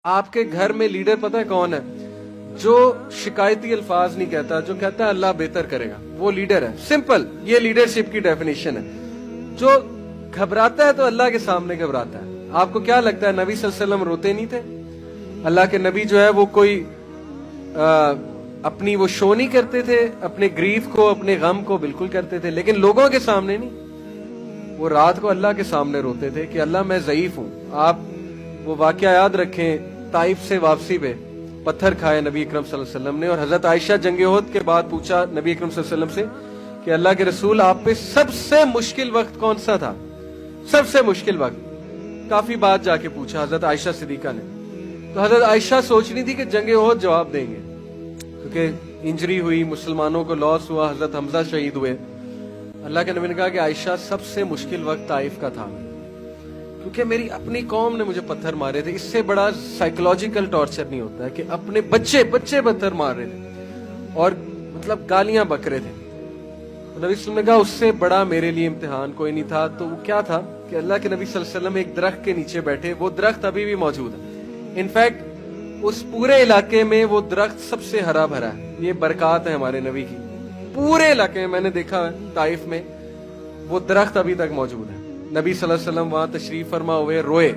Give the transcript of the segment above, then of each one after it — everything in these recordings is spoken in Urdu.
آپ کے گھر میں لیڈر پتہ ہے کون ہے؟ جو شکایتی الفاظ نہیں کہتا، جو کہتا ہے اللہ بہتر کرے گا، وہ لیڈر ہے. سمپل، یہ لیڈرشپ کی ڈیفینیشن ہے. جو گھبراتا ہے تو اللہ کے سامنے گھبراتا ہے. آپ کو کیا لگتا ہے نبی صلی اللہ علیہ وسلم روتے نہیں تھے؟ اللہ کے نبی جو ہے وہ کوئی اپنی وہ شو نہیں کرتے تھے، اپنے گریف کو، اپنے غم کو بالکل کرتے تھے، لیکن لوگوں کے سامنے نہیں. وہ رات کو اللہ کے سامنے روتے تھے کہ اللہ میں ضعیف ہوں. آپ وہ واقعہ یاد رکھیں، طائف سے واپسی پہ پتھر کھائے نبی اکرم صلی اللہ علیہ وسلم نے، اور حضرت عائشہ جنگ احد کے بعد پوچھا نبی اکرم صلی اللہ علیہ وسلم سے کہ اللہ کے رسول آپ پہ سب سے مشکل وقت کون سا تھا؟ سب سے مشکل وقت. کافی بات جا کے پوچھا حضرت عائشہ صدیقہ نے. تو حضرت عائشہ سوچ رہی تھی کہ جنگ احد جواب دیں گے، کیونکہ انجری ہوئی، مسلمانوں کو لاس ہوا، حضرت حمزہ شہید ہوئے. اللہ کے نبی نے کہا کہ عائشہ سب سے مشکل وقت طائف کا تھا، کیونکہ میری اپنی قوم نے مجھے پتھر مارے تھے. اس سے بڑا سائیکولوجیکل ٹارچر نہیں ہوتا ہے کہ اپنے بچے پتھر مار رہے تھے اور مطلب گالیاں بک رہے تھے. نبی صلی اللہ علیہ وسلم نے کہا اس سے بڑا میرے لیے امتحان کوئی نہیں تھا. تو وہ کیا تھا کہ اللہ کے نبی صلی اللہ علیہ وسلم ایک درخت کے نیچے بیٹھے. وہ درخت ابھی بھی موجود ہے. انفیکٹ اس پورے علاقے میں وہ درخت سب سے ہرا بھرا ہے. یہ برکات ہے ہمارے نبی کی. پورے علاقے میں میں نے دیکھا ہے طائف میں وہ درخت ابھی تک موجود ہے. نبی صلی اللہ علیہ وسلم وہاں تشریف فرما ہوئے، روئے،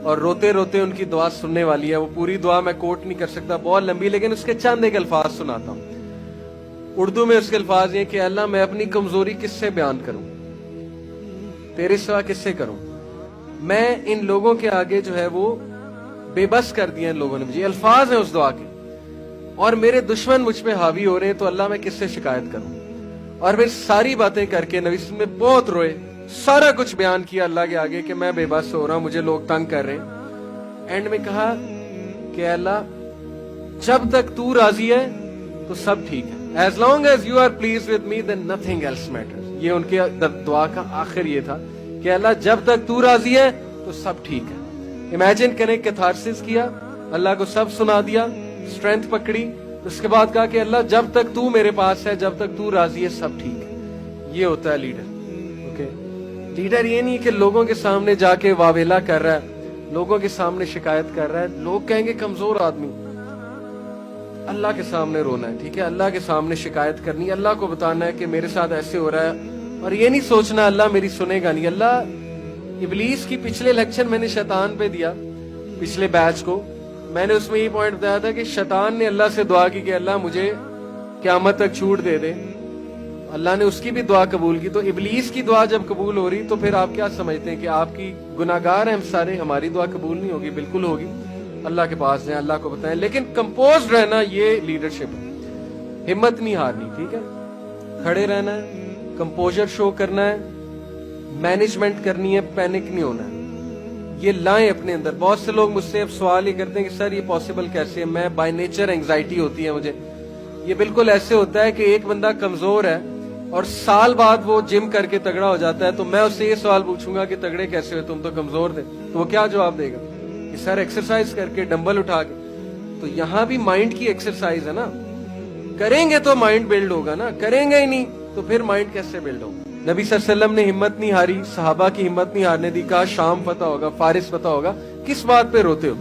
اور روتے روتے ان کی دعا سننے والی ہے. وہ پوری دعا میں کوٹ نہیں کر سکتا، بہت لمبی، لیکن اس کے چند ایک الفاظ سناتا ہوں. اردو میں اس کے الفاظ یہ کہ اللہ میں اپنی کمزوری کس سے بیان کروں، تیرے سوا کس سے کروں. میں ان لوگوں کے آگے جو ہے وہ بے بس کر دیا ان لوگوں نے مجھے. الفاظ ہیں اس دعا کے، اور میرے دشمن مجھ پہ حاوی ہو رہے ہیں، تو اللہ میں کس سے شکایت کروں. اور پھر ساری باتیں کر کے نبی صلی اللہ علیہ وسلم بہت روئے، سارا کچھ بیان کیا اللہ کے آگے کہ میں بے بس ہو رہا ہوں، مجھے لوگ تنگ کر رہے ہیں. اینڈ میں کہا کہ اللہ جب تک تو راضی ہے تو سب ٹھیک ہے. As long as you are pleased with me then nothing else matters. یہ ان کے دعا کا آخر یہ تھا کہ اللہ جب تک تو راضی ہے تو سب ٹھیک ہے. امیجن کریں کیتھارسس کیا، اللہ کو سب سنا دیا، اسٹرینتھ پکڑی، اس کے بعد کہا کہ اللہ جب تک تو میرے پاس ہے، جب تک تو راضی ہے، سب ٹھیک ہے. یہ ہوتا ہے لیڈر. لیڈر یہ نہیں کہ لوگوں کے سامنے جا کے واویلا کر رہا ہے، لوگوں کے سامنے شکایت کر رہا ہے. لوگ کہیں گے کمزور آدمی. اللہ کے سامنے رونا ہے، ٹھیک ہے، اللہ کے سامنے شکایت کرنی ہے، اللہ کو بتانا ہے کہ میرے ساتھ ایسے ہو رہا ہے. اور یہ نہیں سوچنا اللہ میری سنے گا نہیں. اللہ ابلیس کی پچھلے لیکچر میں نے شیطان پہ دیا، پچھلے بیچ کو میں نے اس میں یہ پوائنٹ بتایا تھا کہ شیطان نے اللہ سے دعا کی کہ اللہ مجھے قیامت تک چھوٹ دے دے. اللہ نے اس کی بھی دعا قبول کی. تو ابلیس کی دعا جب قبول ہو رہی تو پھر آپ کیا سمجھتے ہیں کہ آپ کی گناہگار ہیں ہم سارے، ہماری دعا قبول نہیں ہوگی؟ بالکل ہوگی. اللہ کے پاس جائیں، اللہ کو بتائیں، لیکن کمپوزڈ رہنا یہ لیڈرشپ ہے. ہمت نہیں ہارنی، ٹھیک ہے، کھڑے رہنا ہے، کمپوزر شو کرنا ہے، مینجمنٹ کرنی ہے، پینک نہیں ہونا ہے. یہ لائیں اپنے اندر. بہت سے لوگ مجھ سے اب سوال یہ کرتے ہیں کہ سر یہ پاسبل کیسے ہے؟ میں بائی نیچر اینگزائٹی ہوتی ہے مجھے. یہ بالکل ایسے ہوتا ہے کہ ایک بندہ کمزور ہے اور سال بعد وہ جم کر کے تگڑا ہو جاتا ہے، تو میں اس سے یہ سوال پوچھوں گا کہ تگڑے کیسے ہوئے، تم تو کمزور تھے، تو وہ کیا جواب دے گا کہ سر ایکسرسائز کر کے، ڈمبل اٹھا کے. تو یہاں بھی مائنڈ کی ایکسرسائز ہے نا. کریں گے تو مائنڈ بلڈ ہوگا نا، کریں گے ہی نہیں تو پھر مائنڈ کیسے بلڈ ہوگا؟ نبی صلی اللہ علیہ وسلم نے ہمت نہیں ہاری، صحابہ کی ہمت نہیں ہارنے دی. کہا شام فتح ہوگا، فارس فتح ہوگا، کس بات پہ روتے ہو؟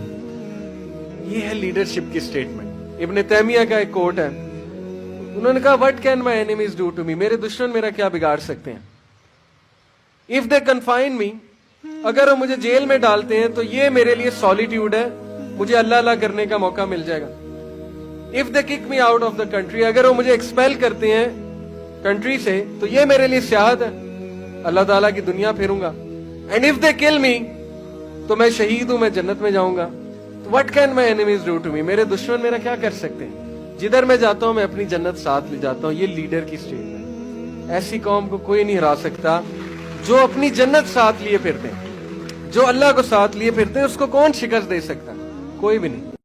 یہ ہے لیڈرشپ کی سٹیٹمنٹ. ابن تیمیہ کا ایک کوٹ ہے، انہوں نے کہا what can my enemies do to me, میرے دشمن میرا کیا بگاڑ سکتے ہیں؟ اف دے کنفائن می، اگر وہ مجھے جیل میں ڈالتے ہیں تو یہ میرے لیے سالیٹیوڈ ہے، مجھے اللہ اللہ کرنے کا موقع مل جائے گا. If they kick me out of the country, اگر وہ مجھے ایکسپیل کرتے ہیں کنٹری سے تو یہ میرے لیے سیاحت ہے، اللہ تعالیٰ کی دنیا پھروں گا. اینڈ اف دے کل می، تو میں شہید ہوں، میں جنت میں جاؤں گا. What can my enemies do to me, میرے دشمن میرا کیا کر سکتے ہیں؟ جدھر میں جاتا ہوں میں اپنی جنت ساتھ لے جاتا ہوں. یہ لیڈر کی اسٹیٹ ہے. ایسی قوم کو کوئی نہیں ہرا سکتا جو اپنی جنت ساتھ لیے پھرتے ہیں. جو اللہ کو ساتھ لیے پھرتے ہیں اس کو کون شکست دے سکتا؟ کوئی بھی نہیں.